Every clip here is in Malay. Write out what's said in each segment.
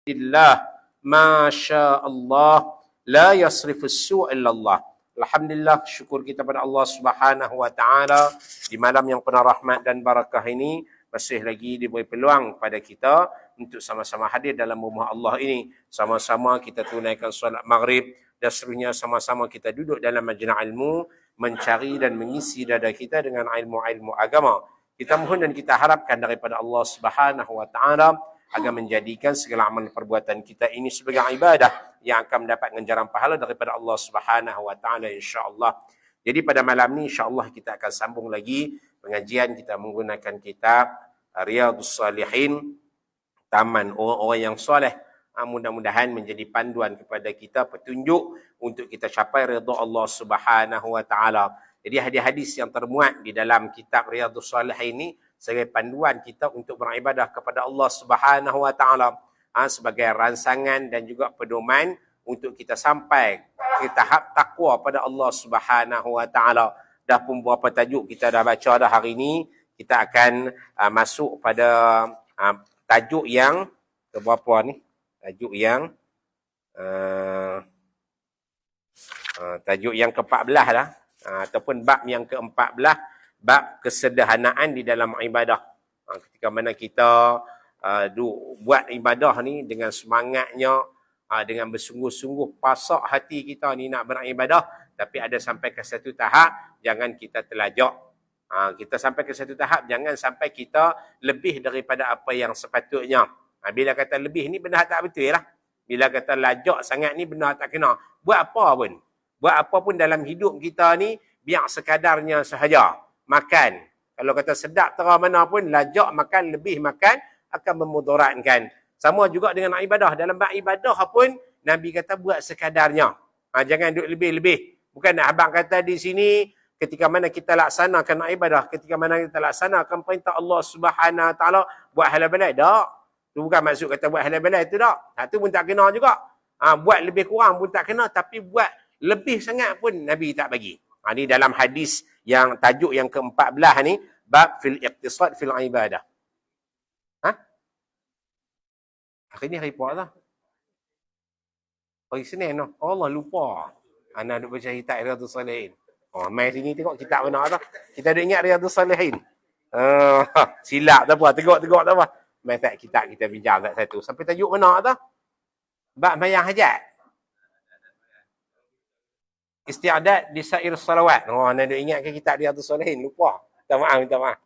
Alhamdulillah, Masya Allah, la yasrifus su' illallah. Alhamdulillah, syukur kita pada Allah Subhanahu wa taala di malam yang penuh rahmat dan barakah ini masih lagi diberi peluang pada kita untuk sama-sama hadir dalam rumah Allah ini. Sama-sama kita tunaikan solat maghrib dan seterusnya sama-sama kita duduk dalam majlis ilmu mencari dan mengisi dada kita dengan ilmu-ilmu agama. Kita mohon dan kita harapkan daripada Allah Subhanahu wa taala agar menjadikan segala amal perbuatan kita ini sebagai ibadah yang akan mendapat ganjaran pahala daripada Allah Subhanahu wa taala insya-Allah. Jadi pada malam ni insya-Allah kita akan sambung lagi pengajian kita menggunakan kitab Riyadhus Salihin, taman orang-orang yang soleh. Mudah-mudahan menjadi panduan kepada kita, petunjuk untuk kita capai redha Allah Subhanahu wa taala. Jadi hadis-hadis yang termuat di dalam kitab Riyadhus Salihin ini sebagai panduan kita untuk beribadah kepada Allah Subhanahu wa taala, sebagai rangsangan dan juga pedoman untuk kita sampai ke tahap takwa pada Allah Subhanahu wa taala. Dah pun beberapa tajuk kita dah baca dah hari ini. Kita akan masuk pada tajuk yang berapa ni? Tajuk yang ke-14 dah, ataupun bab yang ke-14, bab kesederhanaan di dalam ibadah. Ketika mana kita buat ibadah ni dengan semangatnya, dengan bersungguh-sungguh pasak hati kita ni nak beribadah, tapi ada sampai ke satu tahap jangan kita terlajak. Kita sampai ke satu tahap jangan sampai kita lebih daripada apa yang sepatutnya. Bila kata lebih ni benda tak betul lah. Bila kata lajak sangat ni benda tak kena. Buat apa pun dalam hidup kita ni biar sekadarnya sahaja. Makan. Kalau kata sedap terah mana pun, lajak makan, lebih makan akan memudaratkan. Sama juga dengan ibadah. Dalam bab ibadah pun, Nabi kata buat sekadarnya. Jangan duduk lebih-lebih. Bukan nak abang kata di sini, ketika mana kita laksanakan ibadah, ketika mana kita laksanakan perintah Allah Subhanahu wa taala, buat halal balai. Tak. Itu bukan maksud kata buat halal balai tu tak. Itu pun tak kena juga. Buat lebih kurang pun tak kena, tapi buat lebih sangat pun Nabi tak bagi. Ini dalam hadis yang tajuk yang ke-14 ni, bab fil iqtisad fil ibadah. Hari ni hari apa lah? Hari Senin lah. Allah lupa. Anak duk baca kitab Riyadhus Salihin. Mai sini tengok kitab mana dah. Kita duk ingat Riyadhus Salihin. Silap tak apa, tegak-tegak tak apa. Mai tak kitab kita bincang tak satu. Sampai tajuk mana dah? Bab mayang hajat. Isti'adat di sair salawat. Nak duk ingat ke kitab Riyadhus Salihin, lupa. Minta maaf.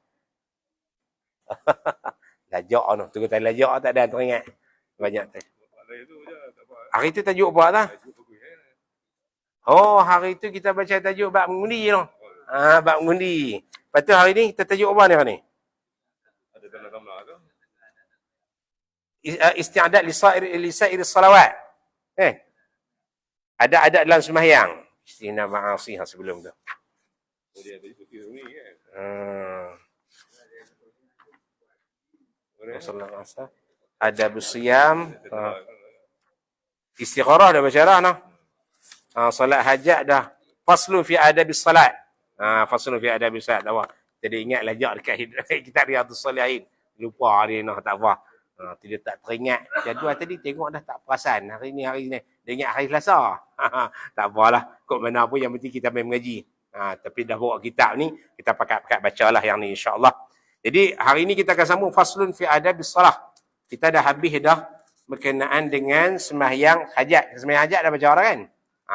Lajak noh, tu kata lajak tak ada teringat. Banyak tu. Hari tu tajuk apa dah? Hari tu kita baca tajuk bab mengundi noh. Bab mengundi. Lepas tu hari ni kita tajuk apa ni hari ni? Ada dalam gambar tu. Isti'adat li sair salawat. Ada dalam sembahyang. Istina ma'asi sebelum tu. Dia tadi putih ni kan. Ada bersiam. Istikharah dah baca dah nah. Salat hajat dah. Faslu fi adabis salat. Faslu fi adabis salat. Jadi ingat lajak dekat kitab Riyadhus Salihin. Lupa hari ni tak apa. Tidak tak teringat. Jadual tadi tengok dah tak perasan. Hari ni. Dia ingat hari Selasa. Tak apalah. Kok mana pun yang penting kita main mengaji. Tapi dah bawa kitab ni, kita pakat-pakat bacalah yang ni insya-Allah. Jadi hari ni kita akan sambung faslun fi adabis salah. Kita dah habis dah berkenaan dengan sembahyang hajat. Sembahyang hajat dah baca orang kan?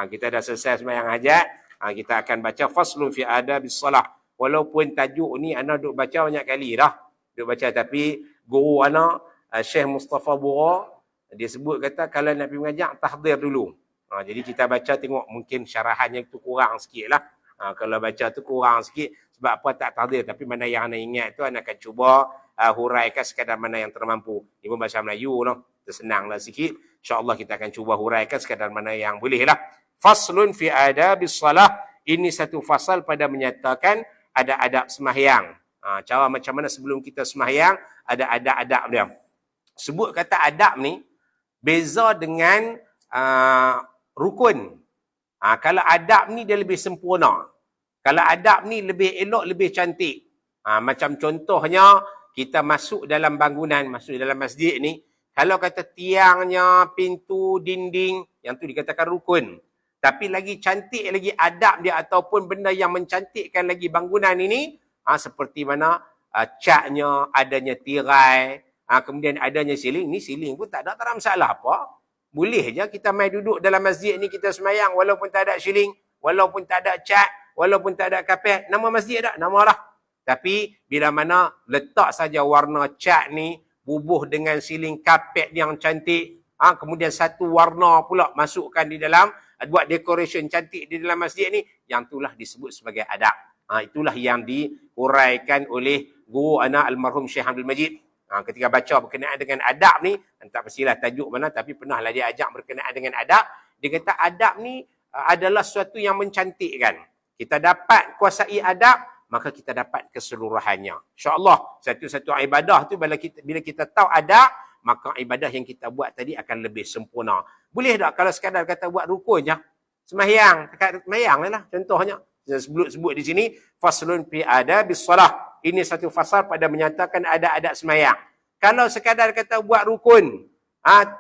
Kita dah selesai sembahyang hajat. Kita akan baca faslun fi adabis salah. Walaupun tajuk ni ana duk baca banyak kali dah. Duk baca tapi guru ana Syekh Mustafa Bura dia sebut kata kalau nak pergi mengajar tahdir dulu. Jadi kita baca tengok mungkin syarahannya tu kurang sikit lah. Kalau baca tu kurang sikit sebab apa tak tahdir, tapi mana yang anda ingat tu anda akan cuba huraikan sekadar mana yang termampu. Ini pun bahasa Melayu lah, tersenanglah sikit. InsyaAllah kita akan cuba huraikan sekadar mana yang boleh lah. Faslun fi adabis salah. Ini satu fasal pada menyatakan ada adab sembahyang. Cara macam mana sebelum kita sembahyang, ada adab dia. Sebut kata adab ni beza dengan rukun. Kalau adab ni dia lebih sempurna. Kalau adab ni lebih elok, lebih cantik. Macam contohnya kita masuk dalam bangunan, masuk dalam masjid ni, Kalau kata tiangnya, pintu, dinding, yang tu dikatakan rukun. Tapi lagi cantik lagi adab dia ataupun benda yang mencantikkan lagi bangunan ini, seperti mana catnya, adanya tirai, kemudian adanya siling. Ni siling pun tak ada masalah apa. Boleh je kita mai duduk dalam masjid ni kita semayang walaupun tak ada siling, walaupun tak ada cat, walaupun tak ada kapet. Nama masjid tak? Nama lah. Tapi bila mana letak saja warna cat ni bubuh dengan siling kapet yang cantik, kemudian satu warna pula masukkan di dalam, buat decoration cantik di dalam masjid ni, yang itulah disebut sebagai adab. Itulah yang diuraikan oleh guru anak almarhum Syekh Abdul Majid. Ketika baca berkenaan dengan adab ni, tak pastilah tajuk mana, tapi pernahlah dia ajak berkenaan dengan adab. Dia kata adab ni adalah sesuatu yang mencantikkan. Kita dapat kuasai adab, maka kita dapat keseluruhannya. InsyaAllah, satu-satu ibadah tu bila kita tahu adab, maka ibadah yang kita buat tadi akan lebih sempurna. Boleh tak kalau sekadar kata buat rukun je? Sembahyang, sembahyang lah contohnya. Sebut di sini, faslun fi adabis salah. Ini satu fasal pada menyatakan ada adab sembahyang. Kalau sekadar kata buat rukun,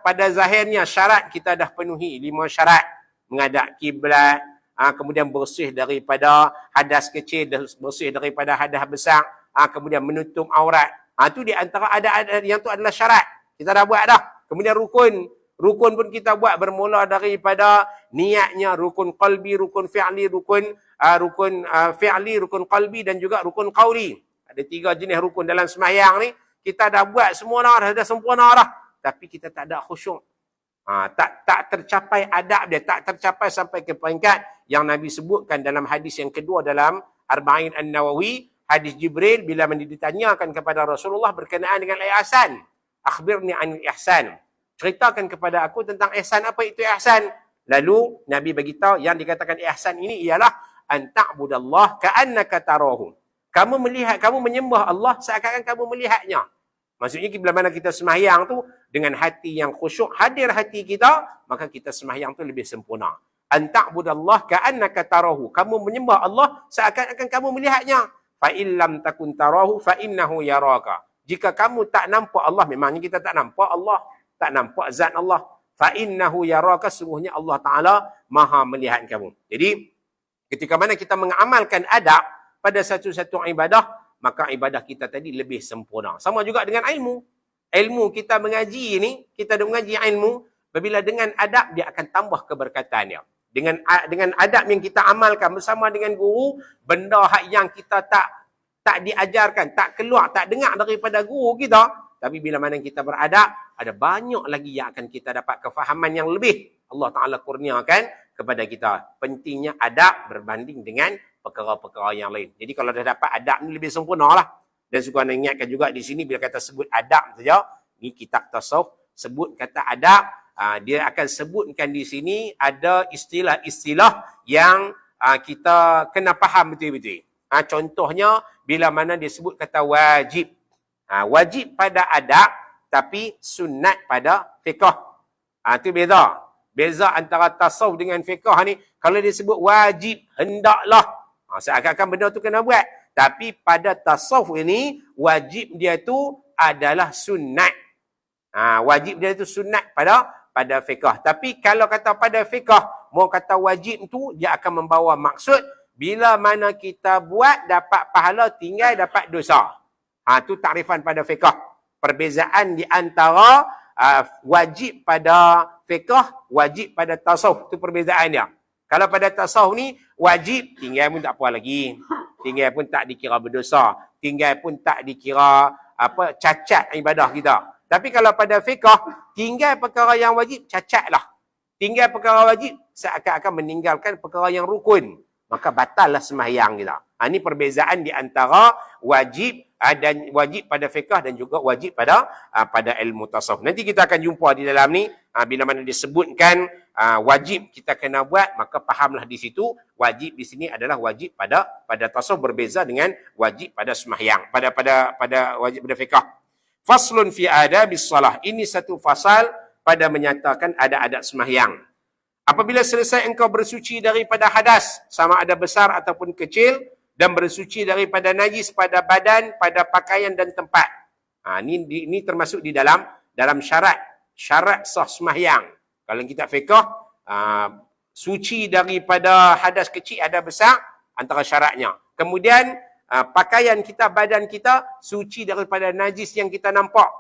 pada zahirnya syarat kita dah penuhi 5 syarat. Menghadap kiblat, kemudian bersih daripada hadas kecil, bersih daripada hadas besar, kemudian menutup aurat. Itu di antara ada yang tu adalah syarat. Kita dah buat dah. Kemudian rukun. Rukun pun kita buat bermula daripada niatnya, rukun qalbi, rukun fi'li, rukun fi'li, rukun qalbi dan juga rukun qawli. Ada 3 jenis rukun dalam sembahyang ni. Kita dah buat semua dah sempurna dah. Tapi kita tak ada khusyuk. Tak tercapai adab dia, tak tercapai sampai ke peringkat yang Nabi sebutkan dalam hadis yang kedua dalam Arba'in An-Nawawi, hadis Jibril bila ditanyakan kepada Rasulullah berkenaan dengan ihsan. Akhbirni anil ihsan. Ceritakan kepada aku tentang ihsan, apa itu ihsan? Lalu Nabi beritahu yang dikatakan ihsan ini ialah an ta'budallah ka'annaka tarahu. Kamu menyembah Allah seakan-akan kamu melihatnya. Maksudnya bila mana kita sembahyang tu dengan hati yang khusyuk, hadir hati kita, maka kita sembahyang tu lebih sempurna. An ta'budallah ka'annaka tarahu. Kamu menyembah Allah seakan-akan kamu melihatnya. Fa illam takun tarahu fa innahu yaraka. Jika kamu tak nampak Allah, memangnya kita tak nampak Allah, tak nampak zat Allah. Fa innahu yaraka, sungguhnya Allah Taala Maha melihat kamu. Jadi ketika mana kita mengamalkan adab pada satu-satu ibadah, maka ibadah kita tadi lebih sempurna. Sama juga dengan ilmu. Ilmu kita mengaji ni, kita dah mengaji ilmu, apabila dengan adab dia akan tambah keberkatannya. Dengan adab yang kita amalkan bersama dengan guru, benda yang kita tak diajarkan, tak keluar, tak dengar daripada guru kita, tapi bila mana kita beradab, ada banyak lagi yang akan kita dapat kefahaman yang lebih. Allah Ta'ala kurniakan kepada kita. Pentingnya adab berbanding dengan perkara-perkara yang lain. Jadi kalau dah dapat adab ni lebih sempurna lah. Dan suka nak ingatkan juga di sini bila kata sebut adab saja, ni kitab tasawuf sebut kata adab, dia akan sebutkan di sini ada istilah-istilah yang kita kena faham betul-betul. Contohnya bila mana dia sebut kata wajib. Wajib pada adab tapi sunat pada fiqh. Itu beza. Beza antara tasawuf dengan fiqh ni, kalau dia sebut wajib, hendaklah. Seakan-akan benda tu kena buat. Tapi pada tasawuf ini, wajib dia tu adalah sunat. Wajib dia tu sunat pada fiqh. Tapi kalau kata pada fiqh, mau kata wajib tu, dia akan membawa maksud, bila mana kita buat, dapat pahala, tinggal dapat dosa. Itu takrifan pada fiqh. Perbezaan di antara wajib pada fiqh, wajib pada tasawuf. Itu perbezaan dia. Kalau pada tasawuf ni, wajib, tinggal pun tak apa lagi. Tinggal pun tak dikira berdosa. Tinggal pun tak dikira cacat ibadah kita. Tapi kalau pada fiqh, tinggal perkara yang wajib, cacatlah. Tinggal perkara wajib, seakan-akan meninggalkan perkara yang rukun. Maka batallah sembahyang kita. Ini perbezaan di antara wajib dan wajib pada fiqh dan juga wajib pada ilmu tasawuf. Nanti kita akan jumpa di dalam ni, bila mana disebutkan wajib kita kena buat, maka fahamlah di situ wajib di sini adalah wajib pada tasawuf, berbeza dengan wajib pada sembahyang, pada wajib pada fiqh. Faslun fi adabis salah. Ini satu fasal pada menyatakan ada adab sembahyang. Apabila selesai engkau bersuci daripada hadas, sama ada besar ataupun kecil, dan bersuci daripada najis pada badan, pada pakaian dan tempat. Ini termasuk di dalam syarat syarat sah sembahyang. Kalau kita fiqh, suci daripada hadas kecil, hadas besar, antara syaratnya. Kemudian, pakaian kita, badan kita, suci daripada najis yang kita nampak.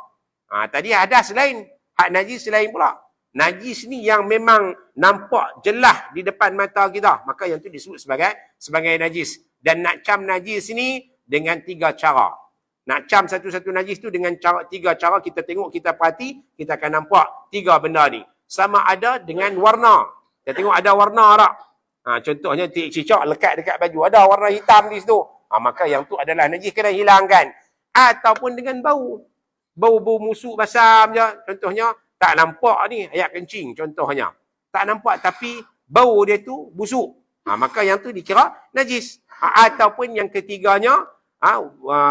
Tadi hadas lain, hak najis lain pula. Najis ni yang memang nampak jelas di depan mata kita, maka yang tu disebut sebagai najis. Dan nak cam najis ni dengan 3 cara. Nak cam satu-satu najis tu dengan 3 cara. Kita tengok, kita perhati, kita akan nampak 3 benda ni. Sama ada dengan warna. Kita tengok ada warna tak? Contohnya cicak lekat dekat baju, ada warna hitam di situ. Maka yang tu adalah najis, kena hilangkan. Ataupun dengan bau. Bau-bau musuk basam je. Contohnya, tak nampak ni air kencing contohnya. Tak nampak tapi bau dia tu busuk. Maka yang tu dikira najis. Ataupun yang ketiganya,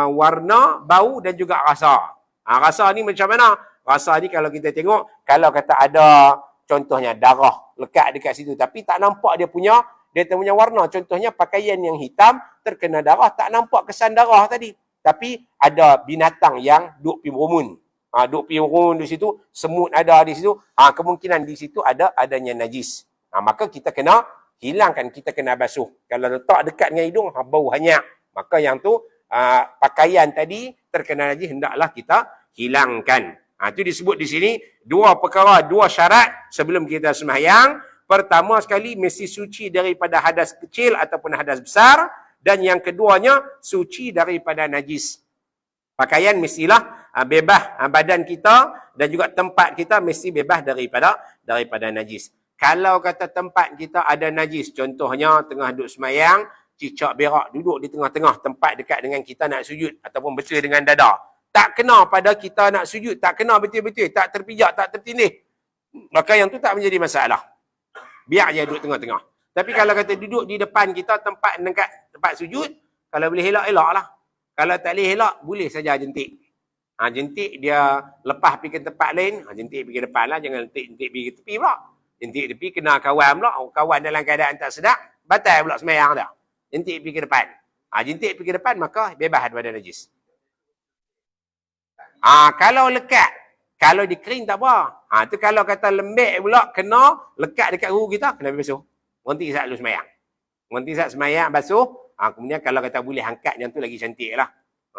warna, bau dan juga rasa. Rasa ni macam mana? Rasa ni kalau kita tengok, kalau kata ada contohnya darah lekat dekat situ tapi tak nampak dia punya warna. Contohnya pakaian yang hitam terkena darah, tak nampak kesan darah tadi. Tapi ada binatang yang duk pi berumun. Duk pi berumun di situ, semut ada di situ, kemungkinan di situ adanya najis. Maka kita kena hilangkan, kita kena basuh. Kalau letak dekat dengan hidung, bau hanyak. Maka yang tu, pakaian tadi terkena najis, hendaklah kita hilangkan. Itu disebut di sini, 2 perkara, 2 syarat sebelum kita sembahyang. Pertama sekali, mesti suci daripada hadas kecil ataupun hadas besar. Dan yang keduanya, suci daripada najis. Pakaian mestilah bebas, badan kita dan juga tempat kita mesti bebas daripada najis. Kalau kata tempat kita ada najis, contohnya tengah duduk semayang, cicak berak duduk di tengah-tengah tempat dekat dengan kita nak sujud ataupun betul dengan dada. Tak kena pada kita nak sujud, tak kena betul-betul, tak terpijak, tak tertindih. Maka yang tu tak menjadi masalah. Biar je duduk tengah-tengah. Tapi kalau kata duduk di depan kita tempat dekat tempat sujud, kalau boleh elak-elak lah. Kalau tak boleh elak, boleh saja jentik. Jentik dia lepas pergi ke tempat lain, jentik pergi depan lah, jangan jentik pergi ke tepi pula. Jentik tepi kena kawan pula, kawan dalam keadaan tak sedap, batal pula semayang dah. Jentik pergi ke depan. Jentik pergi ke depan, maka bebas daripada najis. Kalau lekat, kalau dikering tak apa. Tu kalau kata lembek pula, kena lekat dekat guru kita, kena basuh. Berhenti saat lu semayang. Berhenti saat semayang, basuh. Kemudian kalau kata boleh angkat yang tu lagi cantik lah.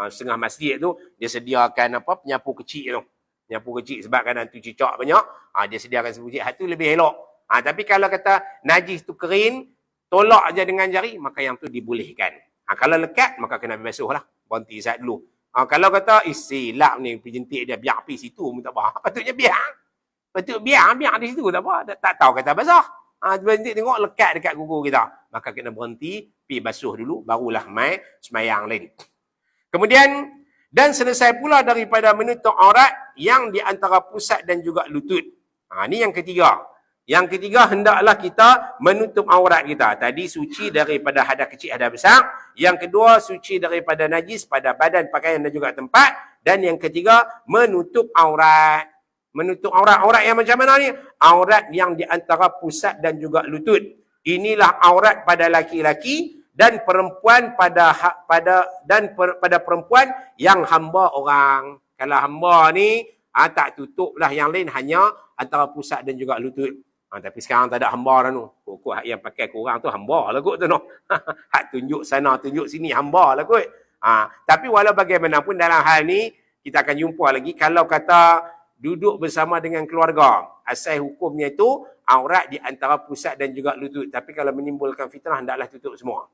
Setengah masjid tu, dia sediakan penyapu kecil tu. Penyapu kecil sebab kadang tu cicak banyak. Dia sediakan sebuah kecil, tu lebih elok. Tapi kalau kata najis tu kering, tolak je dengan jari, maka yang tu dibolehkan. Kalau lekat, maka kena basuh lah. Berhenti saat dulu. Kalau kata, silap ni, jentik dia biar pergi situ, tak apa. Patutnya biar. Biar di situ, tak apa. Tak tahu kata basah. Berhenti tengok lekat dekat kuku kita. Maka kena berhenti, pergi basuh dulu, barulah mai semayang lain. Kemudian, dan selesai pula daripada menutup aurat yang di antara pusat dan juga lutut. Ini yang ketiga. Yang ketiga, hendaklah kita menutup aurat kita. Tadi suci daripada hadas kecil, hadas besar. Yang kedua, suci daripada najis pada badan, pakaian dan juga tempat. Dan yang ketiga, menutup aurat. Menutup aurat. Aurat yang macam mana ni? Aurat yang di antara pusat dan juga lutut. Inilah aurat pada laki-laki dan perempuan pada perempuan yang hamba orang. Kalau hamba ni tak tutuplah yang lain, hanya antara pusat dan juga lutut. Tapi sekarang tak ada hamba dah tu. Kok yang pakai korang tu hamba lah kot tu no. Hak tunjuk sana, tunjuk sini hamba lah kot. Tapi walau bagaimanapun dalam hal ni kita akan jumpa lagi kalau kata duduk bersama dengan keluarga. Asal hukumnya itu aurat di antara pusat dan juga lutut. Tapi kalau menimbulkan fitnah, hendaklah tutup semua.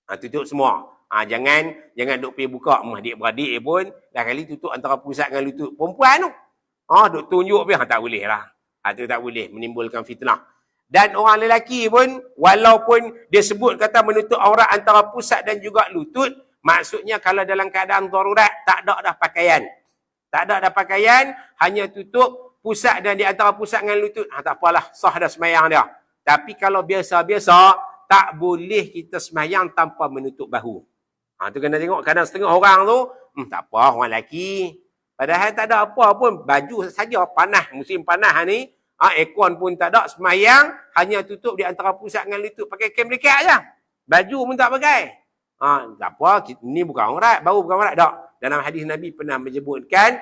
Tutup semua. Jangan duk pergi buka adik-beradik pun. Dah kali tutup antara pusat dengan lutut. Perempuan tu. Duk tunjuk pun. Tak boleh lah. Itu tak boleh. Menimbulkan fitnah. Dan orang lelaki pun, walaupun dia sebut kata menutup aurat antara pusat dan juga lutut, maksudnya kalau dalam keadaan darurat, tak ada dah pakaian. Tak ada dah pakaian, hanya tutup pusat dan di antara pusat dengan lutut. Tak apalah, sah dah semayang dia. Tapi kalau biasa-biasa, tak boleh kita semayang tanpa menutup bahu. Tu kena tengok, kadang setengah orang tu, tak apa, orang lelaki. Padahal tak ada apa pun, baju saja panas, musim panas ni, aircon pun tak ada, semayang, hanya tutup di antara pusat dengan lutut, pakai kem lekat je. Baju pun tak pakai. Tak apa, ni bukan aurat, baru bukan aurat, tak. Dalam hadis Nabi pernah menyebutkan,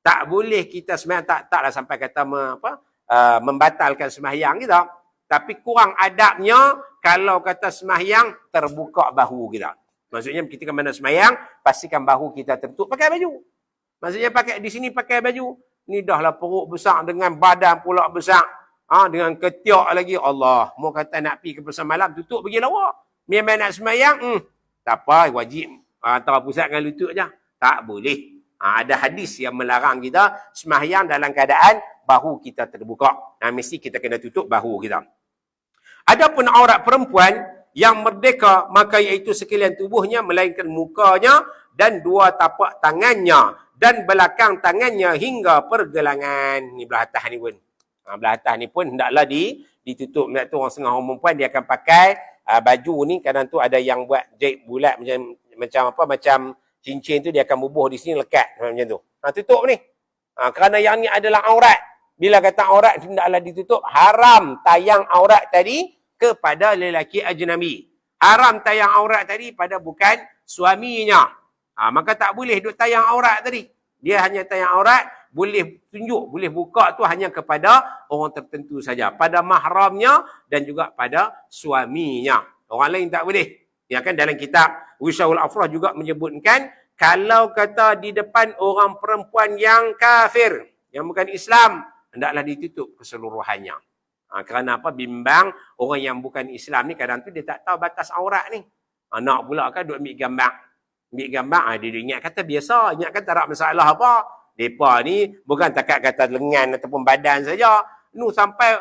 Tak boleh kita sembahyang, taklah sampai kata membatalkan sembahyang kita. Tapi kurang adabnya kalau kata sembahyang terbuka bahu kita. Maksudnya ketika mana sembahyang, pastikan bahu kita tertutup pakai baju. Maksudnya pakai di sini pakai baju. Ni dahlah perut besar dengan badan pula besar. Dengan ketiak lagi. Allah, mau kata nak pergi ke pasar malam, tutup pergi lawa. Memang nak sembahyang, tak apa, wajib. Antara pusat dengan lutut je. Tak boleh. Ada hadis yang melarang kita sembahyang dalam keadaan bahu kita terbuka. Mesti kita kena tutup bahu kita. Adapun aurat perempuan yang merdeka, maka iaitu sekalian tubuhnya, melainkan mukanya dan dua tapak tangannya dan belakang tangannya hingga pergelangan. Ni belah atas ni pun. Belah atas ni pun hendaklah ditutup. Nak tu orang setengah orang perempuan dia akan pakai baju ni, kadang tu ada yang buat jahit bulat macam cincin tu, dia akan bubuh di sini lekat macam tu. Tutup ni. Kerana yang ni adalah aurat. Bila kata aurat hendaklah ditutup, haram tayang aurat tadi kepada lelaki ajnabi. Haram tayang aurat tadi pada bukan suaminya. Maka tak boleh duk tayang aurat tadi. Dia hanya tayang aurat, boleh tunjuk, boleh buka tu hanya kepada orang tertentu saja. Pada mahramnya dan juga pada suaminya. Orang lain tak boleh. Ya kan, dalam kitab Wisyaul Afrah juga menyebutkan, kalau kata di depan orang perempuan yang kafir, yang bukan Islam, hendaklah ditutup keseluruhannya. Kerana apa? Bimbang orang yang bukan Islam ni kadang tu dia tak tahu batas aurat ni. Nak pula kan duk ambil gambar. Ambil gambar, dia ingat kata biasa. Ingat kata tak ada masalah apa. Mereka ni bukan takat kata lengan ataupun badan saja. Sampai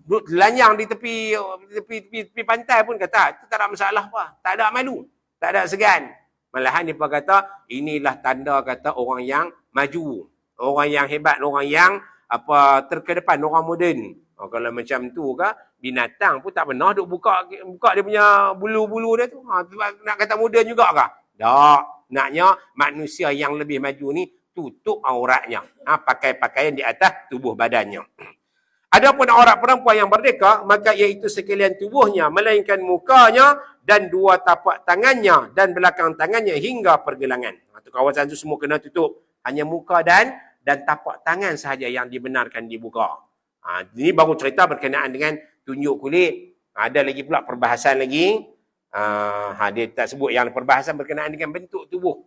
duk telanjang di tepi pantai pun kata, itu tak ada masalah apa. Tak ada malu. Tak ada segan. Malahan mereka kata, inilah tanda kata orang yang maju. Orang yang hebat, orang yang terkedepan, orang moden. Kalau macam tu ke, binatang pun tak pernah duk buka dia punya bulu-bulu dia tu. Nak kata moden juga ke? Tak. Naknya manusia yang lebih maju ni tutup auratnya. Pakai pakaian di atas tubuh badannya. Adapun aurat perempuan yang merdeka, maka iaitu sekalian tubuhnya, melainkan mukanya dan dua tapak tangannya dan belakang tangannya hingga pergelangan. Kawasan tu semua kena tutup. Hanya muka dan tapak tangan sahaja yang dibenarkan dibuka. Ini baru cerita berkenaan dengan tunjuk kulit. Ada lagi pula perbahasan lagi. Dia tak sebut yang perbahasan berkenaan dengan bentuk tubuh.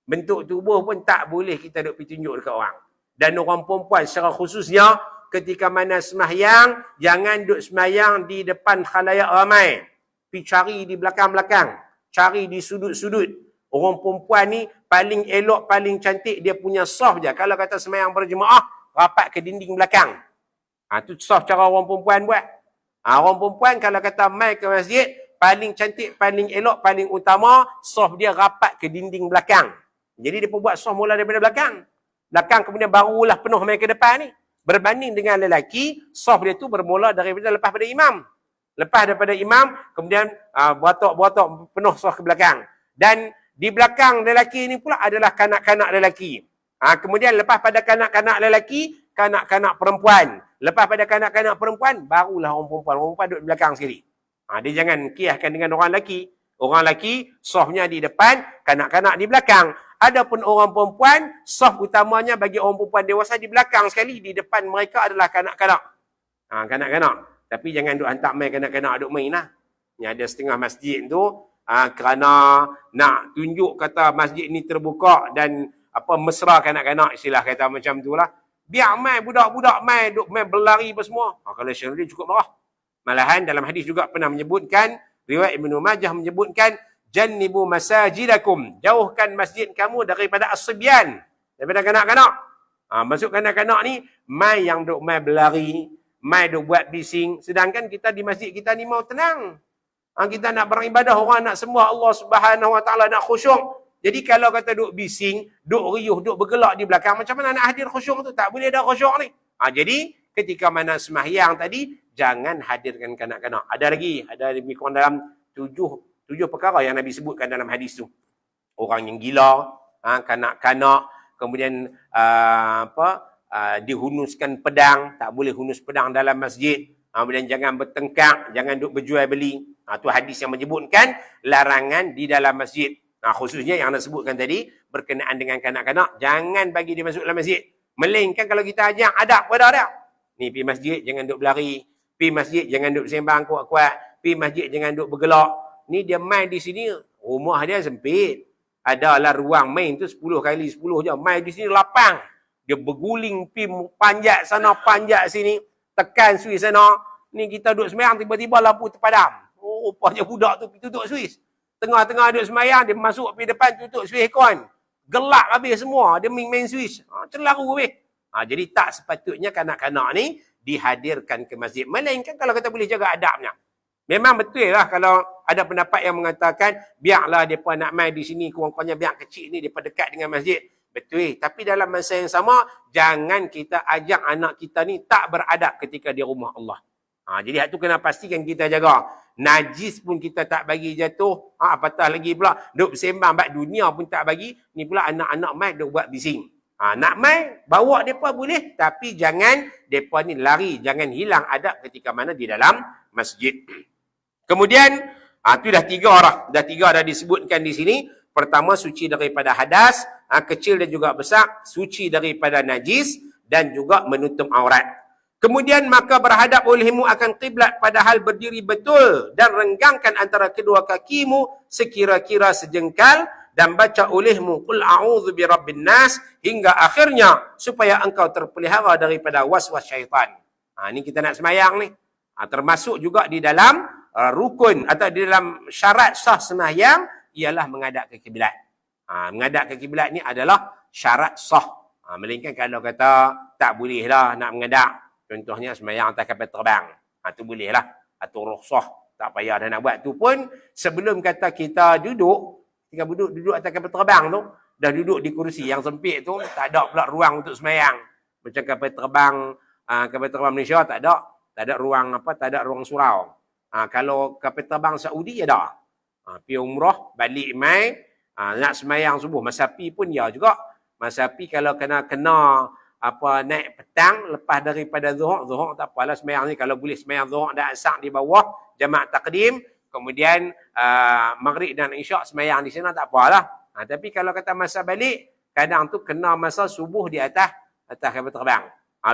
Bentuk tubuh pun tak boleh kita duk pergi tunjuk dekat orang. Dan orang perempuan secara khususnya, ketika mana sembahyang, jangan duk sembahyang di depan khalayak ramai. Pergi cari di belakang-belakang. Cari di sudut-sudut. Orang perempuan ni paling elok, paling cantik, dia punya saf je. Kalau kata sembahyang berjemaah, rapat ke dinding belakang. Tu saf cara orang perempuan buat. Orang perempuan kalau kata mai ke masjid, paling cantik, paling elok, paling utama, saf dia rapat ke dinding belakang. Jadi dia pun buat saf mula daripada belakang. Belakang kemudian barulah penuh mai ke depan ni. Berbanding dengan lelaki, saf dia tu bermula daripada lepas pada imam. Lepas daripada imam, kemudian beratok-beratok penuh saf ke belakang. Dan di belakang lelaki ni pula adalah kanak-kanak lelaki. Kemudian lepas pada kanak-kanak lelaki, kanak-kanak perempuan. Lepas pada kanak-kanak perempuan, barulah orang perempuan. Orang perempuan duduk di belakang sekali. Dia jangan kiaskan dengan orang lelaki. Orang lelaki, safnya di depan, kanak-kanak di belakang. Adapun orang perempuan, saf utamanya bagi orang perempuan dewasa di belakang sekali. Di depan mereka adalah kanak-kanak. Kanak-kanak. Tapi jangan duk hantar main kanak-kanak duk main lah. Yang ada setengah masjid tu, kerana nak tunjuk kata masjid ni terbuka dan mesra kanak-kanak, istilah kata macam tu lah. Biar main budak-budak main, duk main berlari apa semua. Kalau Syaikhul cukup marah. Malahan dalam hadis juga pernah menyebutkan, riwayat Ibnu Majah menyebutkan, jannibu masajidakum, jauhkan masjid kamu daripada as-sibyan, daripada kanak-kanak. Maksud kanak-kanak ni, mai yang duk mai berlari, mai duk buat bising, sedangkan kita di masjid kita ni mau tenang. Kita nak beribadah, orang nak sembah Allah Subhanahu Wa Taala, nak khusyuk. Jadi kalau kata duk bising, duk riuh, duk bergelak di belakang, macam mana nak hadir khusyuk tu? Tak boleh ada khusyuk ni. Jadi ketika mana sembahyang tadi, jangan hadirkan kanak-kanak. Ada lebih kurang dalam tujuh perkara yang Nabi sebutkan dalam hadis tu. Orang yang gila, kanak-kanak, kemudian dihunuskan pedang, tak boleh hunus pedang dalam masjid. Kemudian jangan bertengkar, jangan duk berjual beli. Tu hadis yang menyebutkan larangan di dalam masjid. Khususnya yang anda sebutkan tadi berkenaan dengan kanak-kanak, jangan bagi dia masuk dalam masjid. Melainkan kalau kita ajak adab pada dia. Ni pergi masjid jangan duk berlari, pergi masjid jangan duk sembang kuat-kuat, pergi masjid jangan duk bergelak. Ni dia main di sini, rumah dia sempit. Adalah ruang main tu 10 kali 10 je. Main di sini lapang. Dia berguling, pergi panjat sana, panjat sini, tekan suis sana. Ni kita duduk semayang, tiba-tiba lampu terpadam. Oh, rupanya budak tu tutup suis. Tengah-tengah duduk semayang, dia masuk pergi depan, tutup suis aircon. Gelap habis semua. Dia main suis. Celaru habis. Jadi tak sepatutnya kanak-kanak ni dihadirkan ke masjid. Melainkan kalau kita boleh jaga adabnya. Memang betul lah kalau ada pendapat yang mengatakan biarlah mereka nak main di sini, kurang-kurangnya biar kecil ni mereka dekat dengan masjid. Betul. Tapi dalam masa yang sama, jangan kita ajak anak kita ni tak beradab ketika di rumah Allah. Jadi hak tu kena pastikan kita jaga. Najis pun kita tak bagi jatuh. Apatah lagi pula duk bersembang bab dunia pun tak bagi. Ni pula anak-anak main duk buat bising. Nak main, bawa mereka boleh. Tapi jangan mereka ni lari. Jangan hilang adab ketika mana di dalam masjid. Kemudian, itu dah 3 orang. Dah 3 dah disebutkan di sini. Pertama, suci daripada hadas. Kecil dan juga besar. Suci daripada najis. Dan juga menutup aurat. Kemudian, maka berhadap olehmu akan kiblat padahal berdiri betul. Dan renggangkan antara kedua kakimu sekira-kira sejengkal. Dan baca olehmu qul a'udzu birabbin nas hingga akhirnya supaya engkau terpelihara daripada was-was syaitan. Ni kita nak semayang ni. Termasuk juga di dalam rukun atau di dalam syarat sah sembahyang ialah menghadap ke kiblat. Menghadap ke kiblat ni adalah syarat sah. Melainkan kalau kata tak boleh lah nak menghadap. Contohnya sembahyang atas kapal terbang. Tu boleh lah. Atau rukhsah. Tak payah dah nak buat. Tu pun sebelum kata kita duduk, ketika duduk atas kapal terbang tu, dah duduk di kursi yang sempit tu, tak ada pula ruang untuk sembahyang. Macam kapal terbang Malaysia tak ada. Tak ada ruang tak ada ruang surau. Kalau kapal terbang Saudi ada. Pergi umrah, balik mai, nak sembahyang subuh. Masa pi pun ya juga. Masa pi kalau kena naik petang lepas daripada zuhur tak apalah sembahyang ni. Kalau boleh sembahyang zuhur dan asar di bawah jemaah takdim, kemudian maghrib dan isyak sembahyang di sana tak apalah. Tapi kalau kata masa balik, kadang tu kena masa subuh di atas kapal terbang.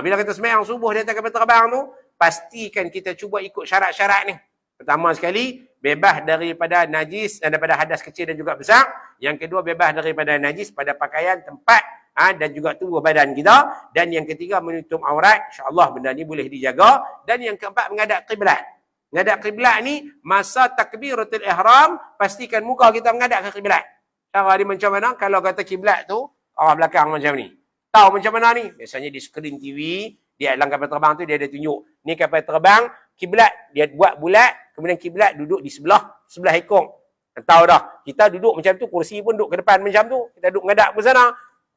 Bila kita sembahyang subuh di atas kapal terbang tu, pastikan kita cuba ikut syarat-syarat ni. Pertama sekali, bebas daripada najis dan daripada hadas kecil dan juga besar. Yang kedua, bebas daripada najis pada pakaian, tempat dan juga tubuh badan kita. Dan yang ketiga, menutup aurat. InsyaAllah benda ni boleh dijaga. Dan yang keempat, menghadap kiblat. Menghadap kiblat ni, masa takbiratul ihram, pastikan muka kita menghadap ke kiblat. Cara dia macam mana? Kalau kata kiblat tu, arah belakang macam ni. Tahu macam mana ni? Biasanya di skrin TV, di dalam kapal terbang tu dia ada tunjuk. Ni kapal terbang, kiblat dia buat bulat, kemudian kiblat duduk di sebelah ekor. Tahu dah, kita duduk macam tu, kursi pun duduk ke depan macam tu. Kita duduk menghadap ke sana,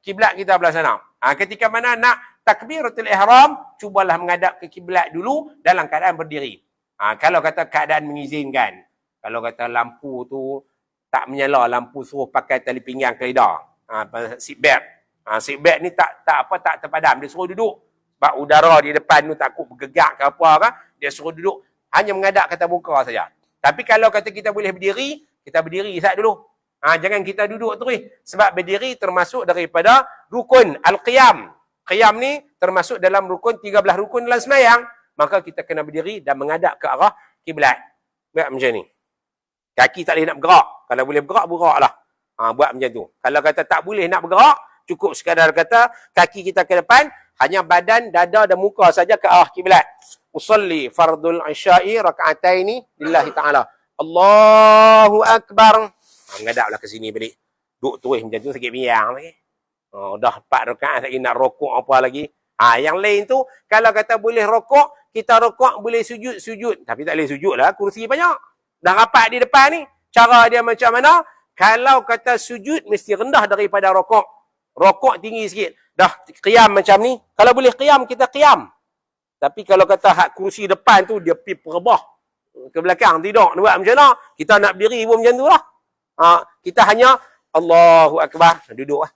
kiblat kita belah sana. Ketika mana nak takbiratul ihram, cubalah menghadap ke kiblat dulu dalam keadaan berdiri. Kalau kata keadaan mengizinkan. Kalau kata lampu tu tak menyala, lampu suruh pakai tali pinggang keledar. Seat belt. Seat belt ni tak terpadam, dia suruh duduk. Sebab udara di depan tu takut bergegak ke apa kan, dia suruh duduk hanya menghadap kata muka saja. Tapi kalau kata kita boleh berdiri, kita berdiri sat dulu. Jangan kita duduk terus. Sebab berdiri termasuk daripada rukun al-qiyam. Qiyam ni termasuk dalam rukun 13 rukun dalam sembahyang. Maka kita kena berdiri dan menghadap ke arah kiblat. Buat macam ni. Kaki tak boleh nak bergerak. Kalau boleh bergerak, bergeraklah. Buat macam tu. Kalau kata tak boleh nak bergerak, cukup sekadar kata kaki kita ke depan, hanya badan, dada dan muka saja ke arah kiblat. Usalli fardul isya'i raka'ataini lillahi ta'ala. Allahu Akbar. Menghadaplah ke sini balik. Duduk terus macam tu sikit biang lagi. Dah 4 rakaat lagi nak rokok apa lagi. Yang lain tu, kalau kata boleh rokok, kita rokok boleh sujud. Tapi tak boleh sujud lah, kursi banyak. Dah rapat di depan ni. Cara dia macam mana? Kalau kata sujud, mesti rendah daripada rokok. Rokok tinggi sikit. Dah qiyam macam ni. Kalau boleh qiyam, kita qiyam. Tapi kalau kata hak kursi depan tu, dia pergi perebah ke belakang, tidak. Buat macam mana? Kita nak berdiri pun macam tu lah. Kita hanya Allahu Akbar. Duduk lah.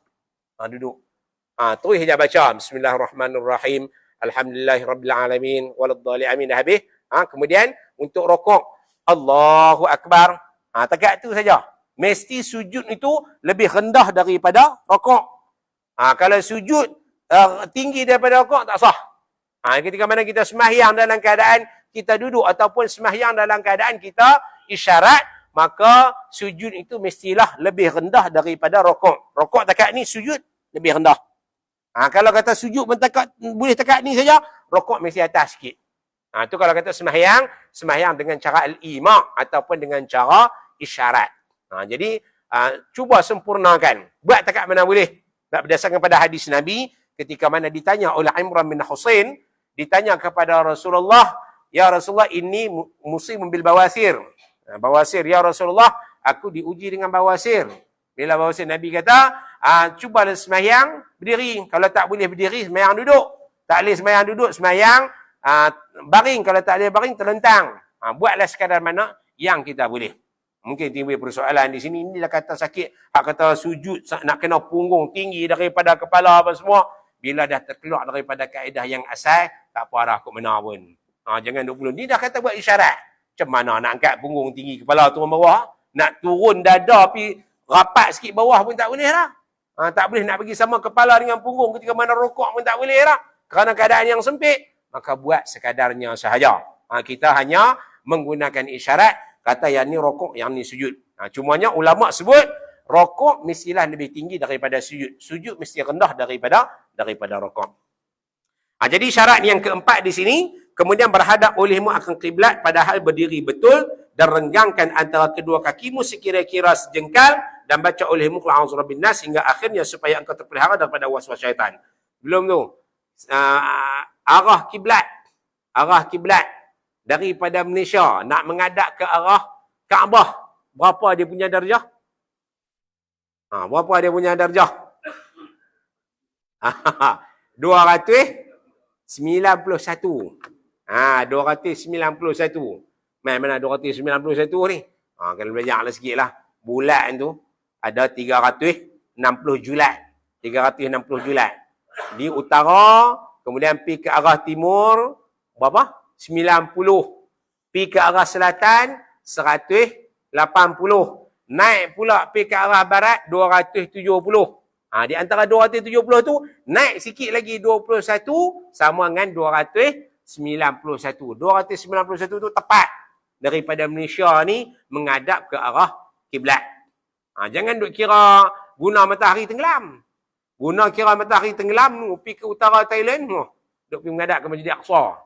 Duduk. Terus saja baca. Bismillahirrahmanirrahim. Alhamdulillahirrabbilalamin. Waladdali amin. Dah habis. Kemudian, untuk rokok. Allahu Akbar. Takat tu saja. mesti sujud itu lebih rendah daripada rokok. Kalau sujud tinggi daripada rokok, tak sah. Ketika mana kita sembahyang dalam keadaan kita duduk ataupun sembahyang dalam keadaan kita isyarat, maka sujud itu mestilah lebih rendah daripada rokok. Rokok takat ni, sujud lebih rendah. Kalau kata sujud boleh takat ni saja, rokok mesti atas sikit. Itu kalau kata sembahyang dengan cara al-ima' ataupun dengan cara isyarat. Jadi cuba sempurnakan. Buat takat mana boleh. Berdasarkan pada hadis Nabi, ketika mana ditanya oleh Imran bin Husain, ditanya kepada Rasulullah, ya Rasulullah, ini musibun bil bawasir. Bawasir, ya Rasulullah, aku diuji dengan bawasir. Bila bawasir, Nabi kata, cubalah sembahyang berdiri. Kalau tak boleh berdiri, sembahyang duduk. Tak boleh sembahyang duduk, sembahyang baring. Kalau tak boleh baring, terlentang. Buatlah sekadar mana yang kita boleh. Mungkin timbul persoalan di sini, inilah kata sakit, kata sujud nak kena punggung tinggi daripada kepala apa semua. Bila dah terkeluar daripada kaedah yang asal, tak apa dah kot mana pun. Jangan 20. Ni dah kata buat isyarat. Macam mana nak angkat punggung tinggi, kepala turun bawah? Nak turun dada pergi rapat sikit bawah pun tak boleh dah. Tak boleh nak pergi sama kepala dengan punggung ketika mana rokok pun tak boleh dah. Kerana keadaan yang sempit, maka buat sekadarnya sahaja. Kita hanya menggunakan isyarat, kata yang ni rokok, yang ni sujud. Cumanya ulama sebut, rokok mestilah lebih tinggi daripada sujud. Sujud mesti rendah daripada rokok. Jadi syarat yang keempat di sini, kemudian berhadap olehmu akan kiblat padahal berdiri betul dan renggangkan antara kedua kakimu sekira-kira sejengkal dan baca olehmu qul a'udzu birabbin nas hingga akhirnya supaya engkau terpelihara daripada waswas syaitan. Belum tu. Arah kiblat daripada Malaysia nak menghadap ke arah Kaabah, berapa dia punya darjah? Berapa dia punya darjah? 291. 291. Mana 291 ni? Kalau belajarlah sikit lah. Bulan tu ada 360 julat. 360 julat. Di utara, kemudian pergi ke arah timur, berapa? 90. Pergi ke arah selatan, 180. Naik pula pergi ke arah barat, 270. Di antara 270 tu, naik sikit lagi 21, sama dengan 291. 291 tu tepat daripada Malaysia ni menghadap ke arah kiblat. Jangan duk kira guna matahari tenggelam. Guna kira matahari tenggelam, pergi ke utara Thailand, duk pergi menghadap ke Masjid Aqsa.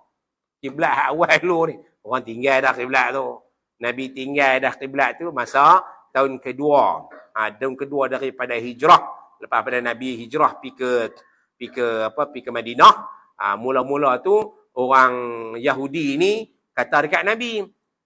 Kiblat awal dulu ni. Orang tinggal dah kiblat tu. Nabi tinggal dah kiblat tu masa tahun kedua. Tahun kedua daripada hijrah. Lepas pada Nabi hijrah pergi ke Madinah. Mula-mula tu orang Yahudi ni kata dekat Nabi,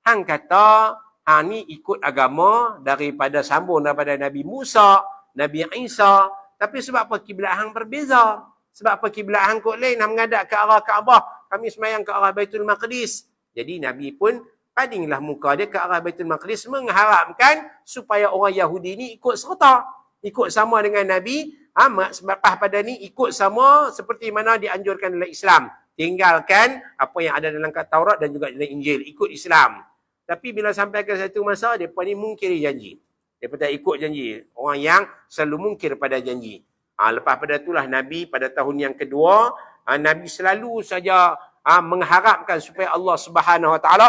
hang kata hang ni ikut agama daripada sambung daripada Nabi Musa, Nabi Isa, tapi sebab apa kiblat hang berbeza? Sebab apa kiblat hang kot lain, hang menghadap ke arah Kaabah, kami sembahyang ke arah Baitul Maqdis. Jadi Nabi pun palinglah muka dia ke arah Baitul Maqdis mengharapkan supaya orang Yahudi ni ikut serta, ikut sama dengan Nabi. Selepas pada ni ikut sama seperti mana dianjurkan oleh Islam. Tinggalkan apa yang ada dalam Taurat dan juga dalam Injil. Ikut Islam. Tapi bila sampai ke satu masa, mereka ni mungkiri janji. Mereka tak ikut janji. Orang yang selalu mungkir pada janji. Lepas pada itulah Nabi pada tahun yang kedua, Nabi selalu saja mengharapkan supaya Allah Subhanahu Wa Taala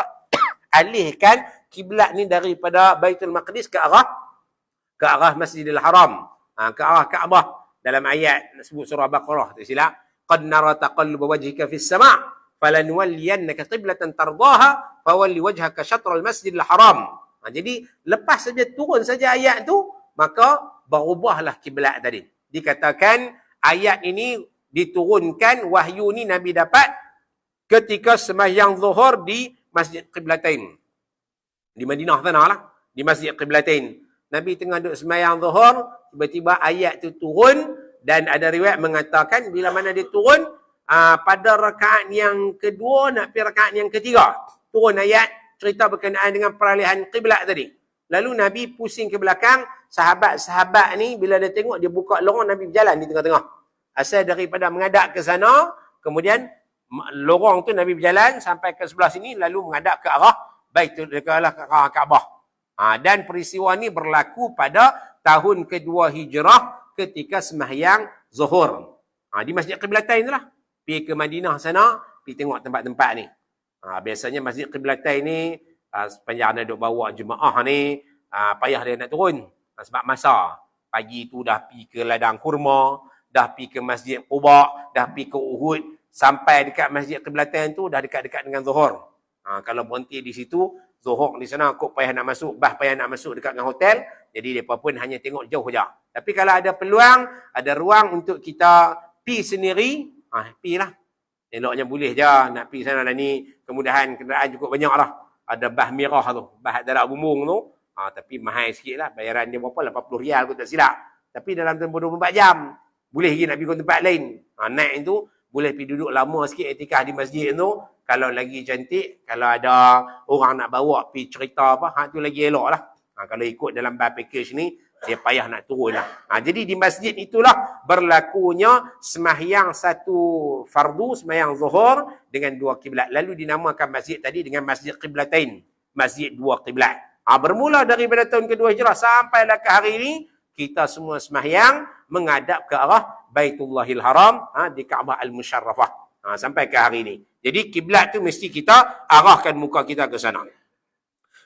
alihkan kiblat ni daripada Baitul Maqdis ke arah Masjidil Haram, ke arah Kaabah. Dalam ayat sebut surah Baqarah tak silap, qad nara taqalluba wajhika fis sama' falanwalliyannaka qiblatan tardaha fawalli wajhaka syatral Masjidil Haram. Jadi lepas saja turun saja ayat tu, maka berubahlah kiblat tadi. Dikatakan ayat ini diturunkan, wahyu ni Nabi dapat ketika sembahyang zuhur di Masjid Qiblatain. Di Madinah sana lah, di Masjid Qiblatain. Nabi tengah duduk sembahyang zuhur, tiba-tiba ayat tu turun dan ada riwayat mengatakan bila mana dia turun, pada rakaat yang kedua nak pergi rakaat yang ketiga, turun ayat cerita berkenaan dengan peralihan kiblat tadi. Lalu Nabi pusing ke belakang, sahabat-sahabat ni bila dia tengok, dia buka lorong, Nabi berjalan di tengah-tengah. Asal daripada menghadap ke sana, kemudian lorong tu Nabi berjalan sampai ke sebelah sini, lalu menghadap ke arah Baitul, ke arah Kaabah. Dan peristiwa ni berlaku pada tahun kedua hijrah ketika sembahyang zuhur. Di Masjid Qiblatain itulah. Pergi ke Madinah sana, pergi tengok tempat-tempat ni. Biasanya Masjid Qiblatain ni, sepanjang anda duk bawa jemaah ni, payah dia nak turun. Sebab masa. Pagi tu dah pergi ke ladang kurma, dah pergi ke Masjid Quba, dah pergi ke Uhud, sampai dekat Masjid Qiblatain tu dah dekat-dekat dengan zuhur. Kalau berhenti di situ, zuhur di sana kok payah nak masuk, payah nak masuk dekat dengan hotel, jadi mereka pun hanya tengok jauh saja. Tapi kalau ada peluang, ada ruang untuk kita pi sendiri, pi lah. Eloknya boleh je nak pi sana dah ni, kemudahan kenderaan cukup banyak lah. Ada bah mirah tu, bah darat bumbung tu, tapi mahal sikit lah, bayaran dia berapa, 80 rial kot tak silap. Tapi dalam tempoh 24 jam, boleh pergi nak pergi ke tempat lain. Naik tu, boleh pergi duduk lama sikit etikah di masjid tu. Kalau lagi cantik, kalau ada orang nak bawa pergi cerita apa, tu lagi elok lah. Kalau ikut dalam bar package ni, dia payah nak turun lah. Jadi di masjid itulah berlakunya semahyang satu fardu, semahyang zuhur dengan dua kiblat. Lalu dinamakan masjid tadi dengan Masjid Qiblatain. Masjid dua kiblat. Bermula daripada tahun kedua hijrah sampailah ke hari ini, kita semua semahyang menghadap ke arah Baitullahil Haram di Kaabah Al-Musharrafah. Sampai ke hari ini. Jadi kiblat tu mesti kita arahkan muka kita ke sana.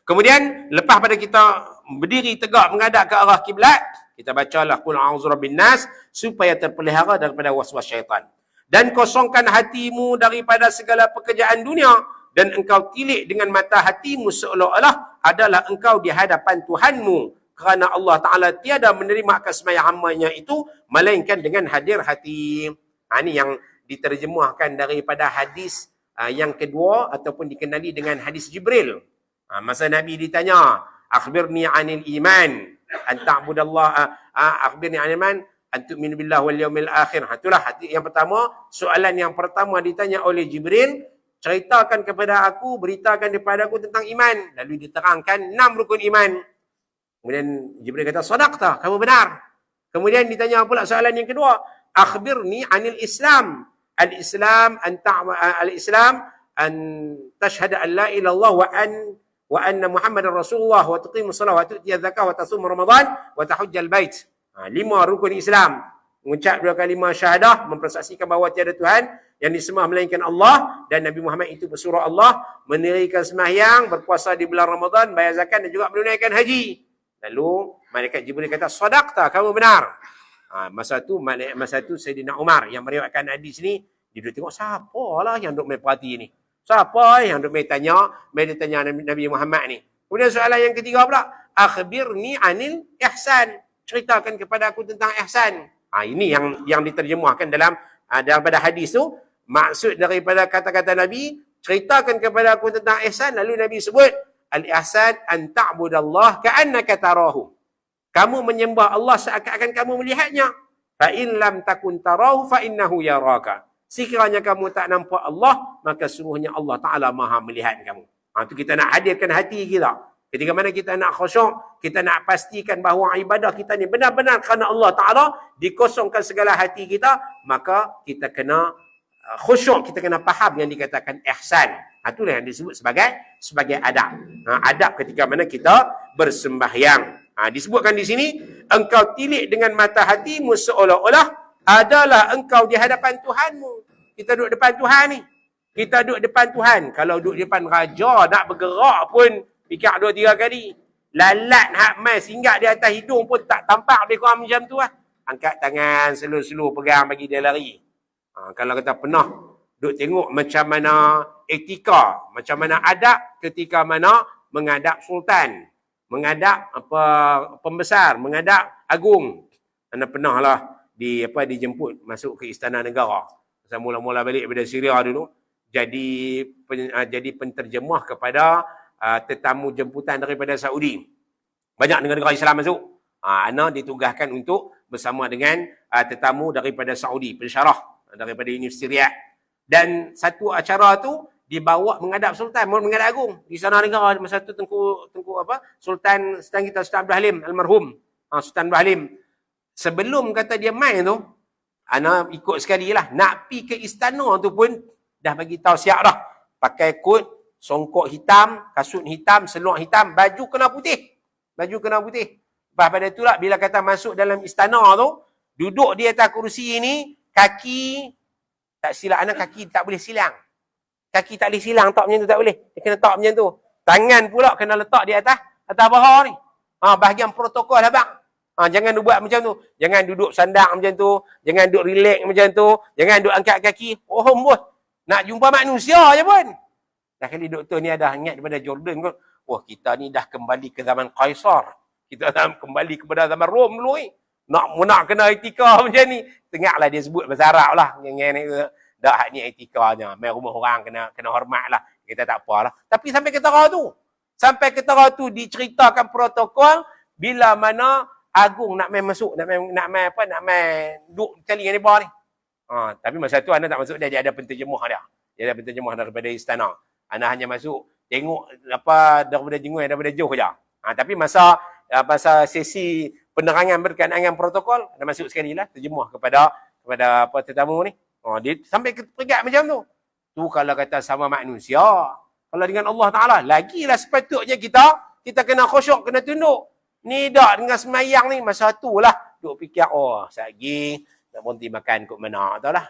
Kemudian lepas pada kita berdiri tegak menghadap ke arah kiblat, kita bacalah qul a'udzu birabbin nas supaya terpelihara daripada waswas syaitan. Dan kosongkan hatimu daripada segala pekerjaan dunia, dan engkau tilik dengan mata hatimu seolah-olah adalah engkau di hadapan Tuhanmu, kerana Allah Ta'ala tiada menerima akan sembahyang hamba-Nya itu melainkan dengan hadir hati. Ini yang diterjemahkan daripada hadis yang kedua ataupun dikenali dengan hadis Jibril. Masa Nabi ditanya, akhbirni anil iman an ta'budallah, akhbirni anil iman an tu'minu billahi wal yawmil akhir. Itulah hadis yang pertama. Soalan yang pertama ditanya oleh Jibril, ceritakan kepada aku, beritakan kepada aku tentang iman. Lalu diterangkan 6 rukun iman. Kemudian Jibril kata, sadaqta, kamu benar. Kemudian ditanya pula soalan yang kedua, akhbirni anil Islam. Al-Islam an tashhada an la ilaha illallah wa anna Muhammadar Rasulullah wa tuqimus shalah wa tu'tiyaz zakah wa tasum Ramadan wa tahujjal bait. 5 rukun Islam. Mengucap 2 kalimah syahadah, mempersaksikan bahawa tiada Tuhan yang disembah melainkan Allah dan Nabi Muhammad itu pesuruh Allah, mendirikan sembahyang, berpuasa di bulan Ramadan, bayar zakat dan juga menunaikan haji. Lalu malaikat Jibril kata, sadaqta, kamu benar. Masa tu Sayyidina Umar yang meriwayatkan hadis ni, dia duduk tengok siapalah yang duk main perhati ni. Siapa yang duk main tanya Nabi Muhammad ni. Kemudian soalan yang ketiga pula, akhbirni anil ihsan. Ceritakan kepada aku tentang ihsan. Ini yang diterjemahkan daripada hadis tu. Maksud daripada kata-kata Nabi, ceritakan kepada aku tentang ihsan. Lalu Nabi sebut, al-ihsan an ta'budallah ka'annaka tarahu. Kamu menyembah Allah seakan-akan kamu melihatnya. Fa in lam takun tarahu fa innahu yaraka. Sekiranya kamu tak nampak Allah, maka sungguhnya Allah Ta'ala Maha melihat kamu. Itu kita nak hadirkan hati kita. Ketika mana kita nak khusyuk, kita nak pastikan bahawa ibadah kita ni benar-benar kerana Allah Ta'ala, dikosongkan segala hati kita, maka kita kena khusyuk, kita kena faham yang dikatakan ihsan. Itulah yang disebut sebagai adab. Adab ketika mana kita bersembahyang. Disebutkan di sini, engkau tilik dengan mata hatimu seolah-olah adalah engkau di hadapan Tuhanmu. Kita duduk depan Tuhan ni. Kita duduk depan Tuhan. Kalau duduk depan raja, nak bergerak pun fikir 2-3 kali. Lalat hak mai singgah di atas hidung pun tak tampak lebih kurang macam tu lah. Angkat tangan, slow-slow pegang bagi dia lari. Kalau kita pernah duduk tengok macam mana etika, macam mana adab ketika mana menghadap sultan, menghadap pembesar, menghadap agung. Anda pernah lah dijemput masuk ke istana negara. Saya mula-mula balik daripada Syria dulu, jadi penterjemah kepada tetamu jemputan daripada Saudi. Banyak negara Islam masuk. Ana ditugaskan untuk bersama dengan tetamu daripada Saudi, pensyarah daripada Universiti Riyadh. Dan satu acara tu dibawa menghadap sultan, menghadap agung di istana negara. Masa tu Sultan kita Sultan Abdul Halim almarhum. Sultan Abdul Halim. Sebelum kata dia main tu, ana ikut sekali lah. Nak pi ke istana tu pun dah bagi tahu siap dah. Pakai kot, songkok hitam, kasut hitam, seluar hitam, baju kena putih. Baju kena putih. Lepas pada itulah bila kata masuk dalam istana tu, duduk di atas kursi ini, kaki, tak silap anak kaki tak boleh silang. Kaki tak boleh silang, tak macam tu tak boleh. Dia kena tak macam tu. Tangan pula kena letak di atas paha ni. Bahagian protokol abang. Jangan buat macam tu. Jangan duduk sandak macam tu. Jangan duduk relax macam tu. Jangan duduk angkat kaki. Oh, bos. Nak jumpa manusia je pun. Dah kali doktor ni ada ingat daripada Jordan kot. Wah, kita ni dah kembali ke zaman Kaisar. Kita dah kembali kepada zaman Rom dulu ni. Nak kena etika macam ni. Tengoklah dia sebut bahasa Arab lah. Dah hak ni etikanya. Main rumah orang kena hormat lah. Kita tak apalah. Tapi sampai ketara tu. Sampai ketara tu diceritakan protokol. Bila mana Agung nak main masuk. Nak main duduk cari dengan dia ni. Tapi masa tu Ana tak masuk dia ada penterjemah dia. Dia ada penterjemah daripada istana. Ana hanya masuk tengok daripada jengui daripada jauh je. Tapi masa sesi penerangan berkaitan dengan protokol, Ana masuk sekali lah terjemah kepada tetamu ni. Dia sampai pegat macam tu. Tu kalau kata sama manusia. Kalau dengan Allah Ta'ala, lagilah sepatutnya kita kena khusyuk, kena tunduk. Ni dak dengan semayang ni, masa tu lah. Duk fikir, satgi nak berhenti makan kot mana, tahu lah.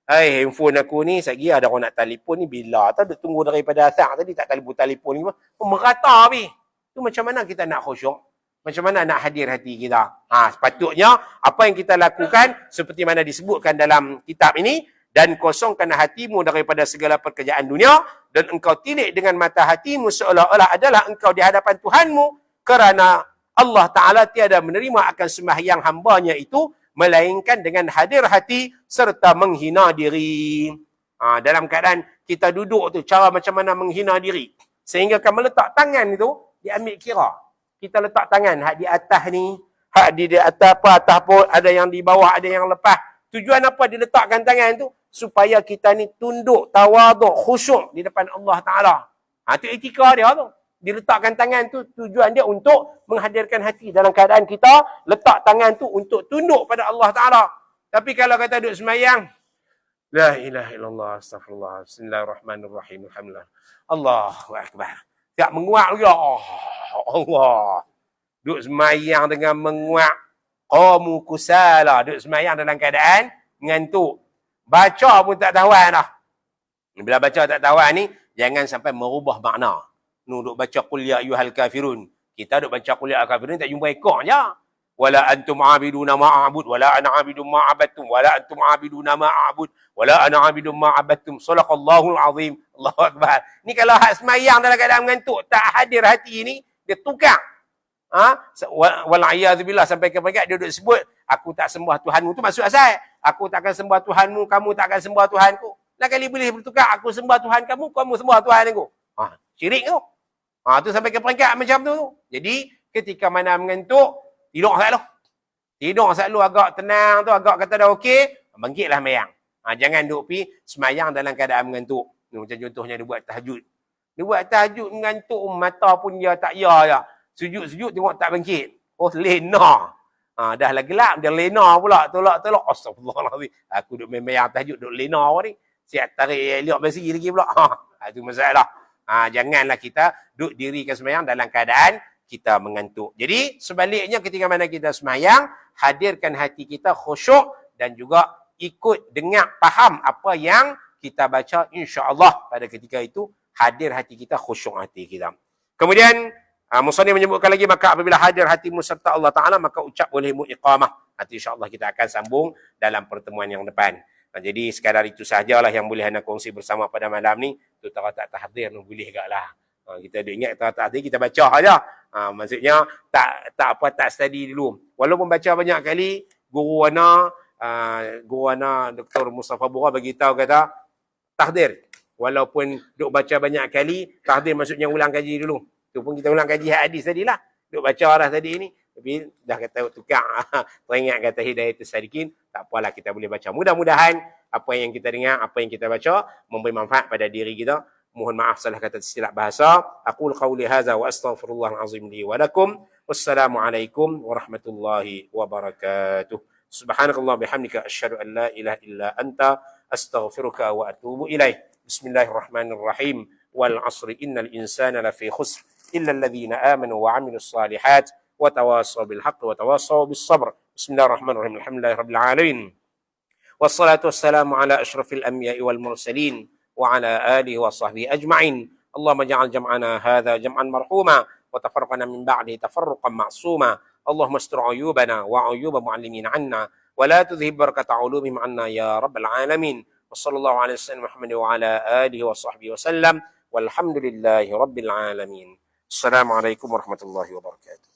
Handphone aku ni, satgi ada orang nak telefon ni, bila tahu duk tunggu daripada asar tadi, tak telefon ni, merata habis. Tu macam mana kita nak khusyuk? Macam mana nak hadir hati kita? Sepatutnya, apa yang kita lakukan, seperti mana disebutkan dalam kitab ini, dan kosongkan hatimu daripada segala pekerjaan dunia, dan engkau tilik dengan mata hatimu seolah-olah adalah engkau di hadapan Tuhanmu, kerana Allah Ta'ala tiada menerima akan sembahyang hambanya itu, melainkan dengan hadir hati serta menghina diri. Dalam keadaan kita duduk tu, cara macam mana menghina diri. Sehingga kan meletak tangan itu, diambil kira. Kita letak tangan, hak di atas ni, hak di atas atas pun, ada yang di bawah, ada yang lepas. Tujuan apa diletakkan tangan tu? Supaya kita ni tunduk, tawaduk, khusyuk di depan Allah Ta'ala. Itu etika dia tu. Diletakkan tangan tu, tujuan dia untuk menghadirkan hati. Dalam keadaan kita, letak tangan tu untuk tunduk pada Allah Ta'ala. Tapi kalau kata duduk semayang, La ilaha illallah, astagfirullah, bismillahirrahmanirrahim, alhamdulillah. Allahu Akbar. Tak menguak lagi. Allah. Duduk semayang dengan menguak. Qamu kusala. Duduk semayang dalam keadaan ngantuk. Baca pun tak tahuan dah. Bila baca tak tahuan ni, jangan sampai merubah makna. Duduk baca qul ya ayyuhal kafirun. Kita duduk baca qul ya ayyuhal kafirun, tak jumpa ekor je. Wala antum abiduna ma'abud. Wala ana abidun ma'abattum. Wala antum abiduna ma'abud. Wala ana abidun ma'abattum. Sadaqallahul azim. Allahu Akbar. Ni kalau hak semayang dalam keadaan mengantuk, tak hadir hati ni, dia tukar. Wal'iyadzubillah, sampai ke peringkat dia duduk sebut, aku tak sembah Tuhanmu. Tu maksud asal. Aku takkan sembah Tuhanmu, kamu takkan sembah Tuhanku. Lah kali boleh bertukar, aku sembah Tuhan kamu, kamu sembah Tuhan aku. Syirik tu. Tu sampai ke peringkat macam tu. Jadi, ketika mana mengantuk, tidur selalu. Tidur selalu agak tenang tu, agak kata dah okey, bangkitlah mayang. Jangan duduk pergi semayang dalam keadaan mengantuk. Macam contohnya dia buat tahajud. Dia buat tahajud mengantuk, mata pun dia tak ya. Sujud-sujud tengok tak bangkit. Lena. Dah lah gelap, dia lena pula. Tolak. Astagfirullahaladzim. Aku duduk mayang tahajud, duduk lena ni. Siap tarik liok besi lagi pula. Itu masalah. Janganlah kita duduk dirikan semayang dalam keadaan kita mengantuk. Jadi, sebaliknya ketika mana kita semayang, hadirkan hati kita khusyuk dan juga ikut dengar, faham apa yang kita baca, insya-Allah pada ketika itu hadir hati kita, khusyuk hati kita. Kemudian musannif menyebutkan lagi, maka apabila hadir hatimu serta Allah Ta'ala, maka ucap bolehmu iqamah. Nanti insya-Allah kita akan sambung dalam pertemuan yang depan. Jadi sekadar itu sahajalah yang boleh anda kongsi bersama pada malam ni. Tu tak tahdir nu boleh gaklah. Kita ada ingat tak tahdir, kita baca aja. Maksudnya tak study dulu. Walaupun baca banyak kali, guru ana Dr. Mustafa Bura bagi tahu kata tahdir. Walaupun duk baca banyak kali, tahdir maksudnya ulang kaji dulu. Tu pun kita ulang kaji hadis tadilah. Duk baca dah tadi ni. Tapi dah kata tukar, teringat kata Hidayatus Sadiqin, tak apalah kita boleh baca. Mudah-mudahan apa yang kita dengar, apa yang kita baca, memberi manfaat pada diri kita. Mohon maaf salah kata silap bahasa. Aqul qawli hadza wa astaghfirullahal azim li wa lakum. Wassalamualaikum warahmatullahi wabarakatuh. Subhanakallah bihamdika asyhadu an la ilaha illa anta astaghfiruka wa atubu ilaih. Bismillahirrahmanirrahim. Wal 'asri innal insana lafi khusr إلا الذين آمنوا وعملوا الصالحات وتواصوا بالحق وتواصوا بالصبر. بسم الله الرحمن الرحيم. الحمد لله رب العالمين. والصلاة والسلام على أشرف الأنبياء والمرسلين وعلى آله وصحبه أجمعين. اللهم اجعل جمعنا هذا جمعا مرحوما وتفرقنا من بعده تفرقا معصوما. اللهم استر عيوبنا وعيوب معلمين عنا ولا تذهب بركة علومهم عنا يا رب العالمين. وصلى الله على سيدنا محمد وعلى آله وصحبه وسلم والحمد لله رب العالمين. السلام عليكم ورحمة الله وبركاته.